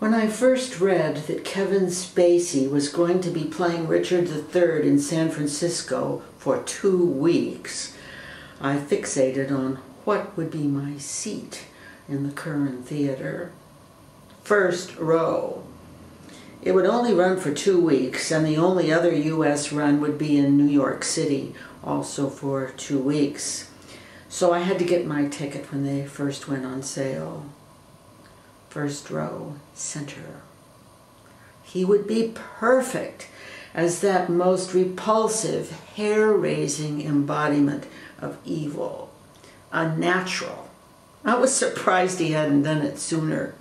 When I first read that Kevin-Spacey was going to be playing Richard III in San Francisco for 2 weeks, I fixated on what would be my seat in the Curran Theater. First row. It would only run for 2 weeks, and the only other U.S. run would be in New York City, also for 2 weeks. So I had to get my ticket when they first went on sale. First row, center. He would be perfect as that most repulsive, hair-raising embodiment of evil. Unnatural. I was surprised he hadn't done it sooner.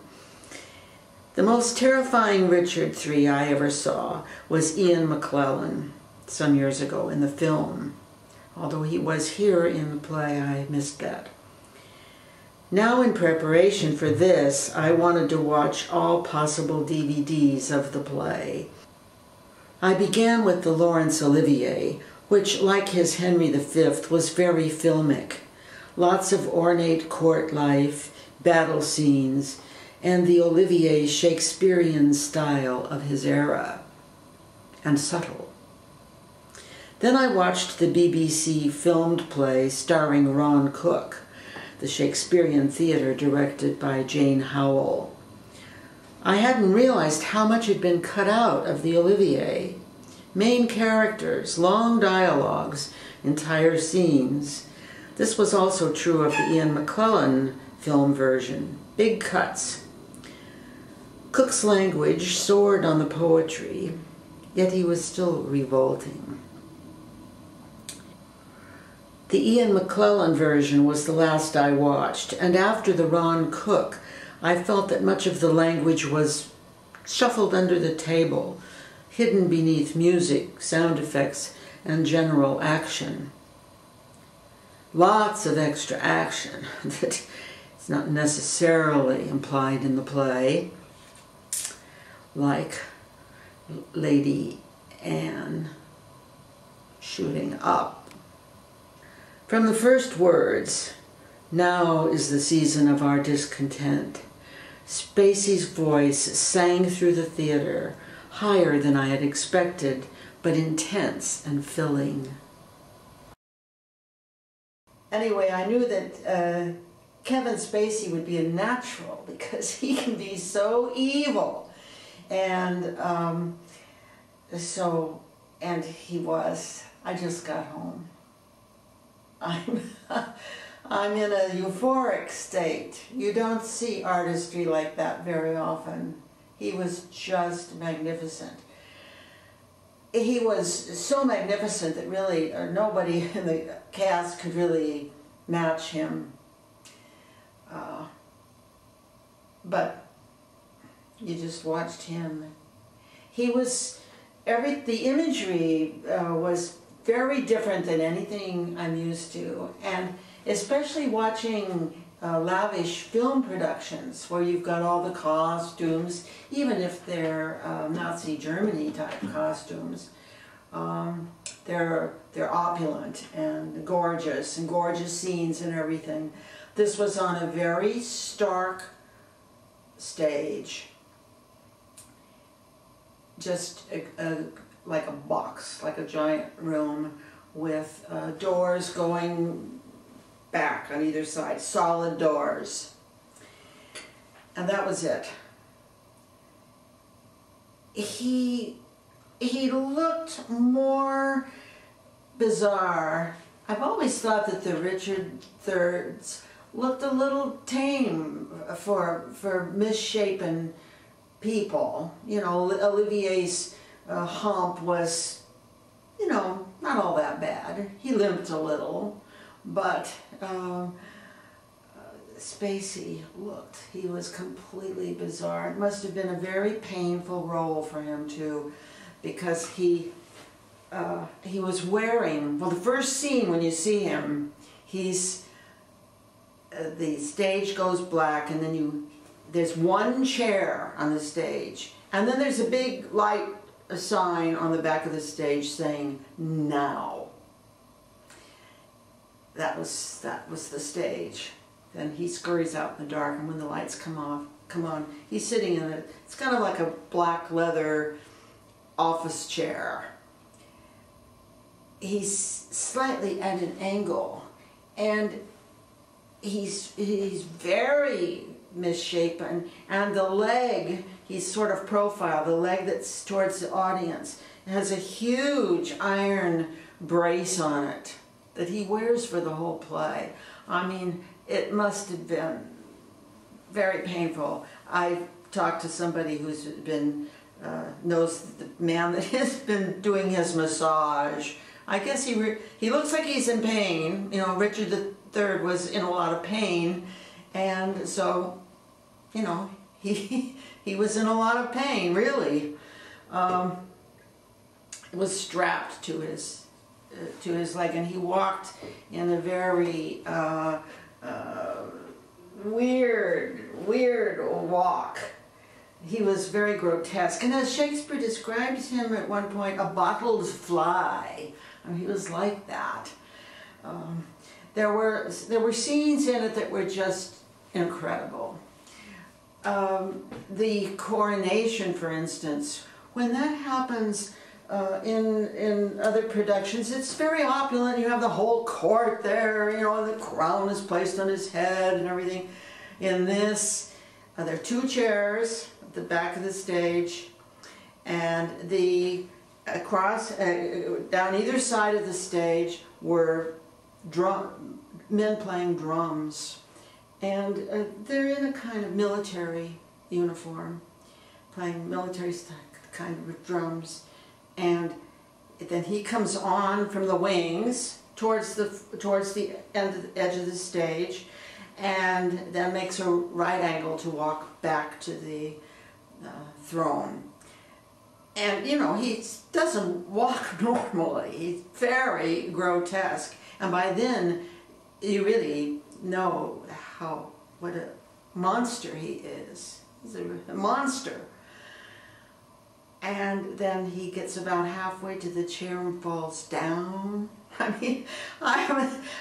The most terrifying Richard III I ever saw was Ian-McClellan some years ago in the film. Although he was here in the play, I missed that. Now, in preparation for this, I wanted to watch all possible DVDs of the play. I began with the Laurence-Olivier, which, like his Henry V, was very filmic. Lots of ornate court life, battle scenes, and the Olivier's Shakespearean style of his era, and subtle. Then I watched the BBC filmed play starring Ron Cook, the Shakespeare Theater directed by Jane Howell. I hadn't realized how much had been cut out of the Olivier. Main characters, long dialogues, entire scenes. This was also true of the Ian-McClellan film version. Big cuts. Cook's language soared on the poetry, yet he was still revolting. The Ian-McClellan version was the last I watched, and after the Ron Cook, I felt that much of the language was shuffled under the table, hidden beneath music, sound effects, and general action. Lots of extra action that is not necessarily implied in the play, like Lady Anne shooting up. From the first words, "Now is the season of our discontent," Spacey's voice sang through the theater, higher than I had expected, but intense and filling. Anyway, I knew that Kevin-Spacey would be a natural because he can be so evil. And and he was. I just got home. I'm in a euphoric state. You don't see artistry like that very often. He was just magnificent. He was so magnificent that really nobody in the cast could really match him. But you just watched him. He was, the imagery was very different than anything I'm used to, and especially watching lavish film productions where you've got all the costumes, even if they're Nazi Germany type costumes. They're opulent and gorgeous scenes and everything. This was on a very stark stage, just like a box, like a giant room with doors going back on either side, solid doors. And that was it. He looked more bizarre. I've always thought that the Richard III's looked a little tame for misshapen people. You know, Olivier's hump was, you know, not all that bad. He limped a little, but Spacey looked. He was completely bizarre. It must have been a very painful role for him too, because he was wearing, well, the first scene when you see him, he's the stage goes black, and then there's one chair on the stage, and then there's a big light sign on the back of the stage saying "Now." That was the stage. Then he scurries out in the dark, and when the lights come come on. He's sitting in it. It's kind of like a black leather office chair. He's slightly at an angle, and he's very misshapen, and the leg, he's sort of profile, the leg that's towards the audience, has a huge iron brace on it that he wears for the whole play. I mean, it must have been very painful. I talked to somebody who's been, knows the man that has been doing his massage. I guess he looks like he's in pain. You know, Richard III was in a lot of pain, and so, you know, he was in a lot of pain, really. Was strapped to his leg, and he walked in a very weird walk. He was very grotesque, and as Shakespeare describes him at one point, a bottled fly. I mean, he was like that. There were scenes in it that were just incredible. The coronation, for instance, when that happens in other productions, it's very opulent. You have the whole court there, you know, the crown is placed on his head and everything. In this, there are two chairs at the back of the stage, and down either side of the stage were men playing drums, and they're in a kind of military uniform, playing military kind of drums, and then he comes on from the wings towards the edge of the stage, and then makes a right angle to walk back to the throne. And, you know, he doesn't walk normally. He's very grotesque. And by then, you really know what a monster he is. He's a monster. And then he gets about halfway to the chair and falls down. I mean, I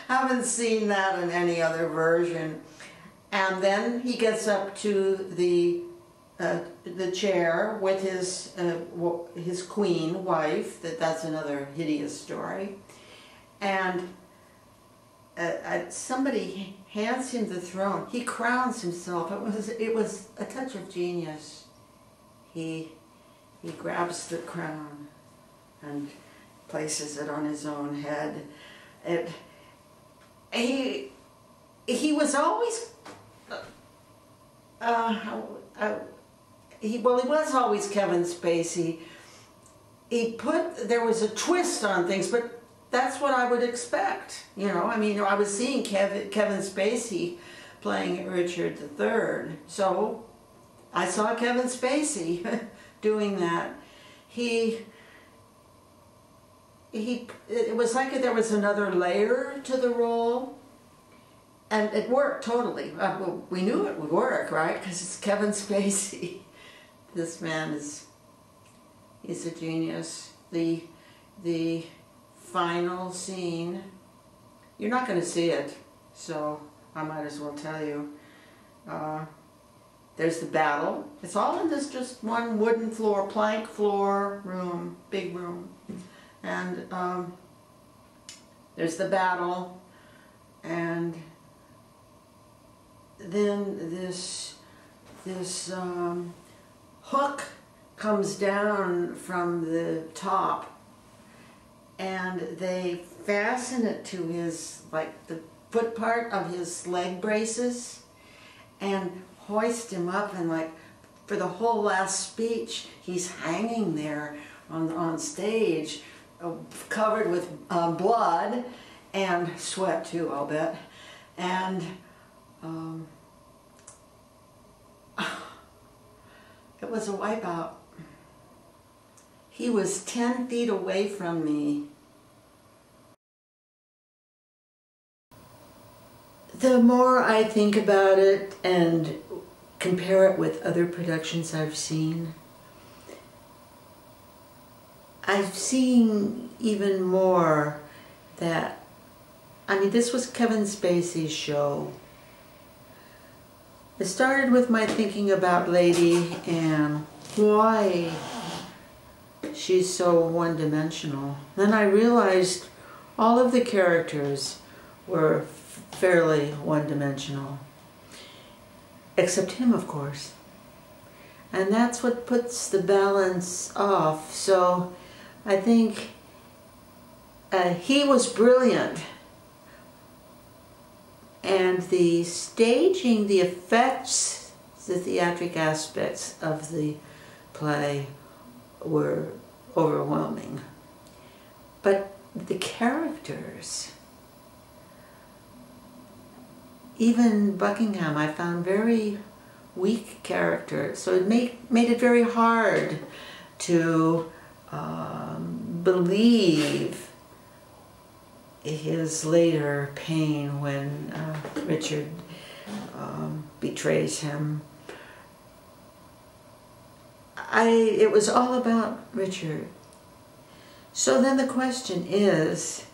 haven't seen that in any other version. And then he gets up to the chair with his queen wife. That's another hideous story. And somebody hands him the throne. He crowns himself. It was a touch of genius. He grabs the crown and places it on his own head. He was always he was always Kevin-Spacey. There was a twist on things, but that's what I would expect. You know, I mean, I was seeing Kevin-Spacey playing Richard III, so I saw Kevin-Spacey doing that. It was like there was another layer to the role, and it worked totally. Well, we knew it would work, right? Because it's Kevin-Spacey. This man he's a genius. The final scene, you're not going to see it, so I might as well tell you. There's the battle. It's all in this just one wooden floor, plank floor room, big room. And there's the battle, and then this hook comes down from the top, and they fasten it to his, like the foot part of his leg braces, and hoist him up, and like for the whole last speech he's hanging there on stage, covered with blood and sweat too, I'll bet. And it was a wipeout. He was 10 feet away from me. The more I think about it and compare it with other productions I've seen, I've seen even more that, I mean, this was Kevin-Spacey's show. It started with my thinking about Lady Anne, why she's so one-dimensional. Then I realized all of the characters were fairly one-dimensional, except him, of course. And that's what puts the balance off. So I think he was brilliant. And the staging, the effects, the theatric aspects of the play were overwhelming. But the characters, even Buckingham, I found very weak character. So it made it very hard to believe his later pain when Richard betrays him. It was all about Richard. So then the question is,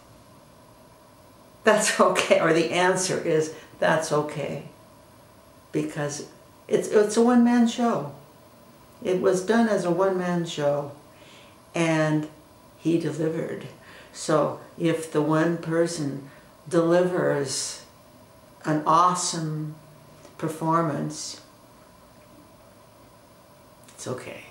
that's okay, or the answer is, that's okay. Because it's a one-man show. It was done as a one-man show, and he delivered. So if the one person delivers an awesome performance, it's okay.